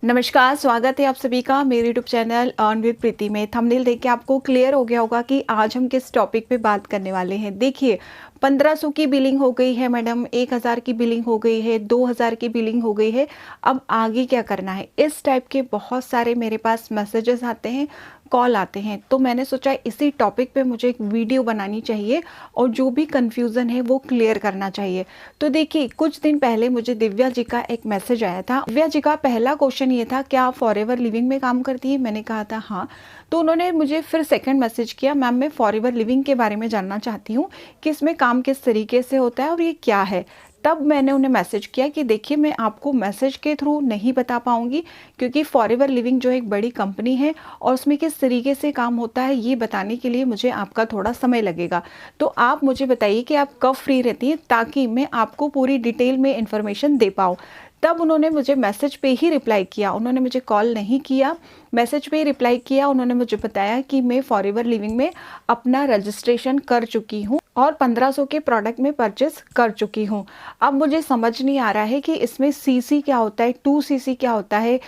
नमस्कार, स्वागत है आप सभी का मेरे यूट्यूब चैनल अर्न विद प्रीति में। थंबनेल देख के आपको क्लियर हो गया होगा कि आज हम किस टॉपिक पे बात करने वाले हैं। देखिए, 1500 की बिलिंग हो गई है मैडम, 1000 की बिलिंग हो गई है, 2000 की बिलिंग हो गई है, अब आगे क्या करना है। इस टाइप के बहुत सारे मेरे पास मैसेजेस आते हैं, कॉल आते हैं, तो मैंने सोचा इसी टॉपिक पे मुझे एक वीडियो बनानी चाहिए और जो भी कंफ्यूजन है वो क्लियर करना चाहिए। तो देखिए, कुछ दिन पहले मुझे दिव्या जी का एक मैसेज आया था। दिव्या जी का पहला क्वेश्चन ये था, क्या आप फॉरएवर लिविंग में काम करती है? मैंने कहा था हाँ। तो उन्होंने मुझे फिर सेकंड मैसेज किया, मैम मैं फॉरएवर लिविंग के बारे में जानना चाहती हूँ कि इसमें काम किस तरीके से होता है और ये क्या है। तब मैंने उन्हें मैसेज किया कि देखिए, मैं आपको मैसेज के थ्रू नहीं बता पाऊंगी, क्योंकि फॉरएवर लिविंग जो एक बड़ी कंपनी है और उसमें किस तरीके से काम होता है ये बताने के लिए मुझे आपका थोड़ा समय लगेगा। तो आप मुझे बताइए कि आप कब फ्री रहती हैं, ताकि मैं आपको पूरी डिटेल में इंफॉर्मेशन दे पाऊँ। तब उन्होंने मुझे मैसेज पे ही रिप्लाई किया, उन्होंने मुझे कॉल नहीं किया, मैसेज पे ही रिप्लाई किया। उन्होंने मुझे बताया कि मैं फॉरएवर लिविंग में अपना रजिस्ट्रेशन कर चुकी हूँ और 1500 के प्रोडक्ट में परचेस कर चुकी हूँ। अब मुझे समझ नहीं आ रहा है कि इसमें सीसी क्या होता है, 2CC क्या होता है,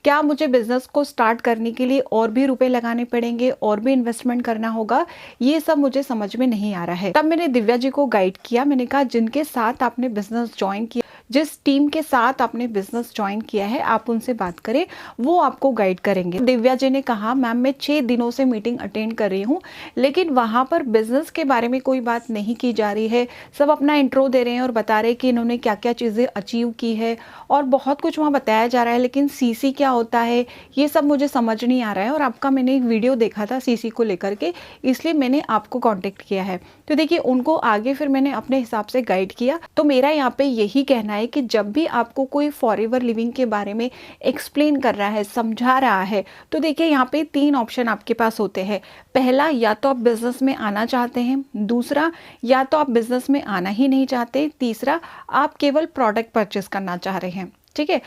क्या मुझे बिजनेस को स्टार्ट करने के लिए और भी रुपए लगाने पड़ेंगे, और भी इन्वेस्टमेंट करना होगा, ये सब मुझे समझ में नहीं आ रहा है। तब मैंने दिव्या जी को गाइड किया, मैंने कहा जिनके साथ आपने बिजनेस ज्वाइन किया, जिस टीम के साथ आपने बिजनेस ज्वाइन किया है, आप उनसे बात करें, वो आपको गाइड करेंगे। दिव्या जी ने कहा, मैम मैं 6 दिनों से मीटिंग अटेंड कर रही हूँ, लेकिन वहाँ पर बिजनेस के बारे में कोई बात नहीं की जा रही है। सब अपना इंट्रो दे रहे हैं और बता रहे हैं कि इन्होंने क्या क्या चीज़ें अचीव की है और बहुत कुछ वहाँ बताया जा रहा है, लेकिन सीसी क्या होता है ये सब मुझे समझ नहीं आ रहा है। और आपका मैंने एक वीडियो देखा था सीसी को लेकर के, इसलिए मैंने आपको कॉन्टेक्ट किया है। तो देखिए, उनको आगे फिर मैंने अपने हिसाब से गाइड किया। तो मेरा यहाँ पे यही कहना है कि जब भी आपको कोई फॉरएवर लिविंग के बारे में एक्सप्लेन कर रहा है, समझा रहा है, तो देखिए यहाँ पे 3 ऑप्शन आपके पास होते हैं। पहला, या तो आप बिजनेस में आना चाहते हैं, दूसरा, या तो आप बिजनेस में आना ही नहीं चाहते, तीसरा, आप केवल प्रोडक्ट परचेस करना चाह रहे हैं। ठीक है,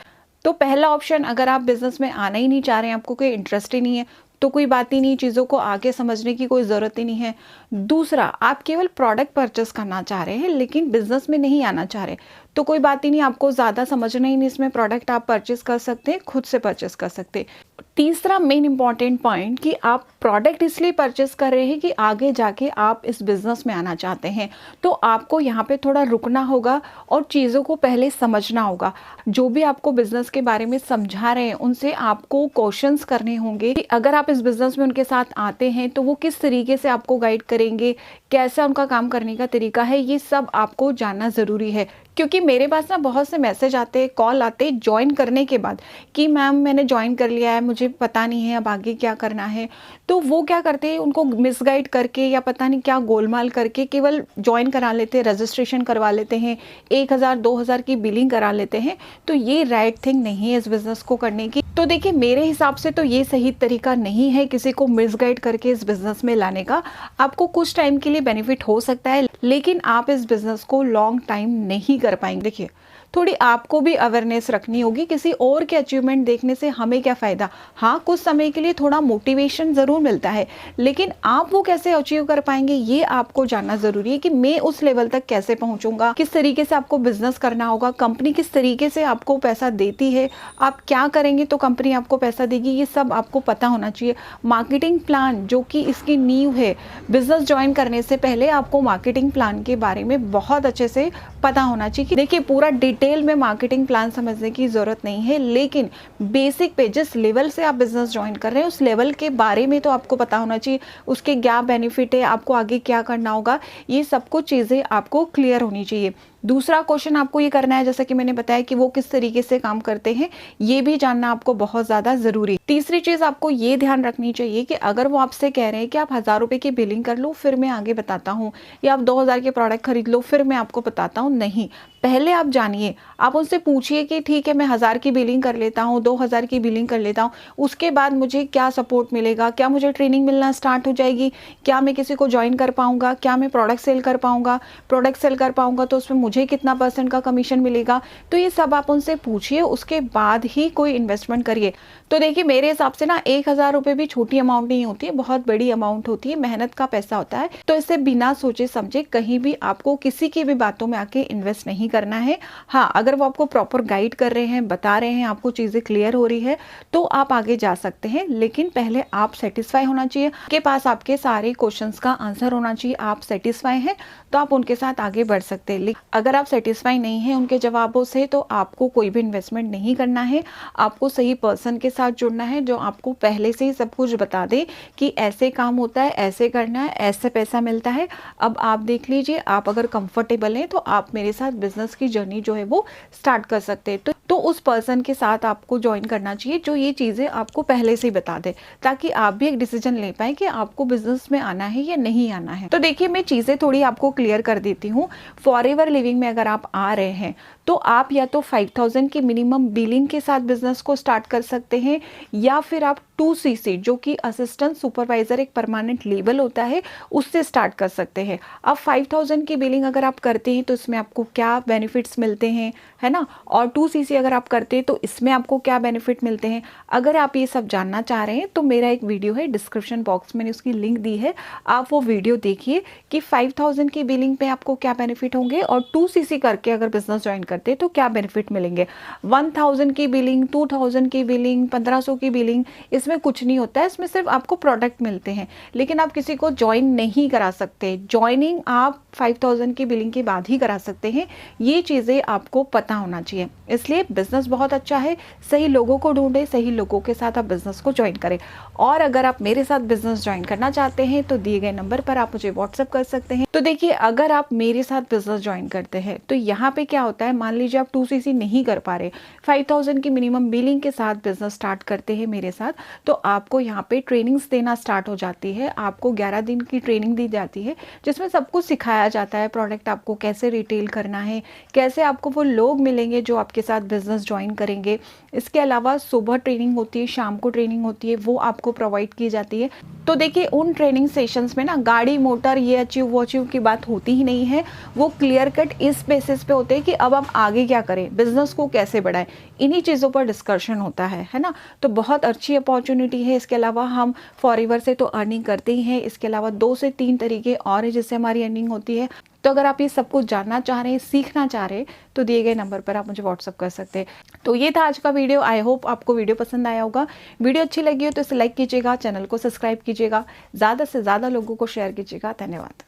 तो पहला ऑप्शन, अगर आप बिजनेस में आना ही नहीं चाह रहे हैं, आपको कोई इंटरेस्ट ही नहीं है, तो कोई बात ही नहीं, चीज़ों को आगे समझने की कोई ज़रूरत ही नहीं है। दूसरा, आप केवल प्रोडक्ट परचेस करना चाह रहे हैं लेकिन बिजनेस में नहीं आना चाह रहे, तो कोई बात ही नहीं, आपको ज़्यादा समझना ही नहीं, इसमें प्रोडक्ट आप परचेस कर सकते हैं, खुद से परचेस कर सकते हैं। तीसरा मेन इंपॉर्टेंट पॉइंट, कि आप प्रोडक्ट इसलिए परचेस कर रहे हैं कि आगे जाके आप इस बिजनेस में आना चाहते हैं, तो आपको यहाँ पे थोड़ा रुकना होगा और चीज़ों को पहले समझना होगा। जो भी आपको बिजनेस के बारे में समझा रहे हैं उनसे आपको क्वेश्चंस करने होंगे कि अगर आप इस बिजनेस में उनके साथ आते हैं तो वो किस तरीके से आपको गाइड करेंगे, कैसा उनका काम करने का तरीका है, ये सब आपको जानना ज़रूरी है। क्योंकि मेरे पास ना बहुत से मैसेज आते हैं, कॉल आते हैं ज्वाइन करने के बाद कि मैम मैंने ज्वाइन कर लिया है, मुझे पता नहीं है अब आगे क्या करना है। तो वो क्या करते हैं, उनको मिसगाइड करके या पता नहीं क्या गोलमाल करके केवल ज्वाइन करा लेते हैं, रजिस्ट्रेशन करवा लेते हैं, 1000-2000 की बिलिंग करा लेते हैं। तो ये राइट थिंग नहीं है इस बिज़नेस को करने की। तो देखिए, मेरे हिसाब से तो ये सही तरीका नहीं है किसी को मिसगाइड करके इस बिज़नेस में लाने का। आपको कुछ टाइम के लिए बेनिफिट हो सकता है, लेकिन आप इस बिज़नेस को लॉन्ग टाइम नहीं कर पाएंगे। देखिए, थोड़ी आपको भी अवेयरनेस रखनी होगी, किसी और के अचीवमेंट देखने से हमें क्या फ़ायदा। हाँ, कुछ समय के लिए थोड़ा मोटिवेशन ज़रूर मिलता है, लेकिन आप वो कैसे अचीव कर पाएंगे ये आपको जानना ज़रूरी है कि मैं उस लेवल तक कैसे पहुंचूंगा, किस तरीके से आपको बिजनेस करना होगा, कंपनी किस तरीके से आपको पैसा देती है, आप क्या करेंगे तो कंपनी आपको पैसा देगी, ये सब आपको पता होना चाहिए। मार्केटिंग प्लान जो कि इसकी नींव है, बिजनेस ज्वाइन करने से पहले आपको मार्केटिंग प्लान के बारे में बहुत अच्छे से पता होना चाहिए। देखिए, पूरा डिटेल में मार्केटिंग प्लान समझने की ज़रूरत नहीं है, लेकिन बेसिक पे जिस लेवल से आप बिजनेस ज्वाइन कर रहे हैं उस लेवल के बारे में तो आपको पता होना चाहिए, उसके क्या बेनिफिट है, आपको आगे क्या करना होगा, ये सब कुछ चीज़ें आपको क्लियर होनी चाहिए। दूसरा क्वेश्चन आपको ये करना है, जैसा कि मैंने बताया, कि वो किस तरीके से काम करते हैं, ये भी जानना आपको बहुत ज़्यादा ज़रूरी है। तीसरी चीज़ आपको ये ध्यान रखनी चाहिए कि अगर वो आपसे कह रहे हैं कि आप 1000 रुपये की बिलिंग कर लो फिर मैं आगे बताता हूँ, या आप 2000 के प्रोडक्ट खरीद लो फिर मैं आपको बताता हूँ, नहीं, पहले आप जानिए, आप उनसे पूछिए कि ठीक है मैं 1000 की बिलिंग कर लेता हूँ, 2000 की बिलिंग कर लेता हूँ, उसके बाद मुझे क्या सपोर्ट मिलेगा, क्या मुझे ट्रेनिंग मिलना स्टार्ट हो जाएगी, क्या मैं किसी को ज्वाइन कर पाऊँगा, क्या मैं प्रोडक्ट सेल कर पाऊँगा, प्रोडक्ट सेल कर पाऊँगा तो उसमें मुझे मुझे कितना % का कमीशन मिलेगा, तो ये सब आप उनसे पूछिए, उसके बाद ही कोई इन्वेस्टमेंट करिए। तो देखिए मेरे हिसाब से ना 1000 रुपये भी छोटी अमाउंट नहीं होती है, बहुत बड़ी अमाउंट होती है, मेहनत का पैसा होता है। तो इसे बिना सोचे समझे कहीं भी आपको किसी की भी बातों में आके इन्वेस्ट नहीं करना है। हाँ, अगर वो आपको प्रॉपर गाइड कर रहे हैं, बता रहे हैं, आपको चीज़ें क्लियर हो रही है, तो आप आगे जा सकते हैं। लेकिन पहले आप सेटिस्फाई होना चाहिए, आपके पास आपके सारे क्वेश्चंस का आंसर होना चाहिए। आप सेटिस्फाई हैं तो आप उनके साथ आगे बढ़ सकते हैं। लेकिन अगर आप सेटिस्फाई नहीं हैं उनके जवाबों से, तो आपको कोई भी इन्वेस्टमेंट नहीं करना है। आपको सही पर्सन के साथ जुड़ना है जो आपको पहले से ही सब कुछ बता दे कि ऐसे काम होता है, ऐसे करना है, ऐसे पैसा मिलता है। अब आप देख लीजिए, आप अगर कंफर्टेबल हैं तो आप मेरे साथ बिजनेस की जर्नी जो है वो स्टार्ट कर सकते हैं। तो उस पर्सन के साथ आपको ज्वाइन करना चाहिए जो ये चीज़ें आपको पहले से ही बता दे, ताकि आप भी एक डिसीजन ले पाए कि आपको बिजनेस में आना है या नहीं आना है। तो देखिए मैं चीज़ें थोड़ी आपको क्लियर कर देती हूँ। फॉरएवर लिविंग में अगर आप आ रहे हैं तो आप या तो 5000 की मिनिमम बिलिंग के साथ बिजनेस को स्टार्ट कर सकते हैं, या फिर आप 2cc जो कि असिस्टेंट सुपरवाइजर एक परमानेंट लेवल होता है, उससे स्टार्ट कर सकते हैं। अब 5000 की बिलिंग अगर आप करते हैं तो इसमें आपको क्या बेनिफिट्स मिलते हैं, है ना, और 2cc अगर आप करते हैं तो इसमें आपको क्या बेनिफिट मिलते हैं। अगर आप ये सब जानना चाह रहे हैं तो मेरा एक वीडियो है, डिस्क्रिप्शन बॉक्स में उसकी लिंक दी है, आप वो वीडियो देखिए कि 5000 की बिलिंग पे आपको क्या बेनिफिट होंगे और 2cc करके अगर बिजनेस ज्वाइन करते हैं तो क्या बेनिफिट मिलेंगे। 1000 की बिलिंग, 2000 की बिलिंग, 1500 की बिलिंग, इसमें कुछ नहीं होता है, इसमें सिर्फ आपको प्रोडक्ट मिलते हैं, लेकिन आप किसी को ज्वाइन नहीं करा सकते। ज्वाइनिंग आप 5000 की बिलिंग के बाद ही करा सकते हैं। ये चीज़ें आपको पता होना चाहिए। इसलिए बिजनेस बहुत अच्छा है, सही लोगों को ढूंढे, सही लोगों के साथ आप बिजनेस को ज्वाइन करें। और अगर आप मेरे साथ बिजनेस ज्वाइन करना चाहते हैं तो दिए गए नंबर पर आप मुझे व्हाट्सअप कर सकते हैं। तो देखिए अगर आप मेरे साथ बिजनेस ज्वाइन करते हैं तो यहाँ पे क्या होता है, मान लीजिए आप 2cc नहीं कर पा रहे, 5000 की मिनिमम बिलिंग के साथ बिजनेस स्टार्ट करते हैं मेरे साथ, तो आपको यहाँ पे ट्रेनिंग्स देना स्टार्ट हो जाती है। आपको 11 दिन की ट्रेनिंग दी जाती है जिसमें सब कुछ सिखाया जाता है। प्रोडक्ट आपको कैसे रिटेल करना है, कैसे आपको वो लोग मिलेंगे जो आपके साथ बिजनेस ज्वाइन करेंगे। इसके अलावा सुबह ट्रेनिंग होती है, शाम को ट्रेनिंग होती है, वो आपको प्रोवाइड की जाती है। तो देखिए उन ट्रेनिंग सेशंस में ना गाड़ी मोटर ये अचीव वो अचीव की बात होती ही नहीं है। वो क्लियर कट इस बेसिस पे होते हैं कि अब हम आगे क्या करें, बिजनेस को कैसे बढ़ाएं, इन्हीं चीज़ों पर डिस्कशन होता है ना। तो बहुत अच्छी अपॉर्चुनिटी है। इसके अलावा हम फॉरएवर से तो अर्निंग करते ही हैं, इसके अलावा 2 से 3 तरीके और है जिससे हमारी अर्निंग होती है। तो अगर आप ये सब कुछ जानना चाह रहे हैं, सीखना चाह रहे हैं, तो दिए गए नंबर पर आप मुझे व्हाट्सअप कर सकते हैं। तो ये था आज का वीडियो। आई होप आपको वीडियो पसंद आया होगा। वीडियो अच्छी लगी हो तो इसे लाइक कीजिएगा, चैनल को सब्सक्राइब कीजिएगा, ज़्यादा से ज़्यादा लोगों को शेयर कीजिएगा। धन्यवाद।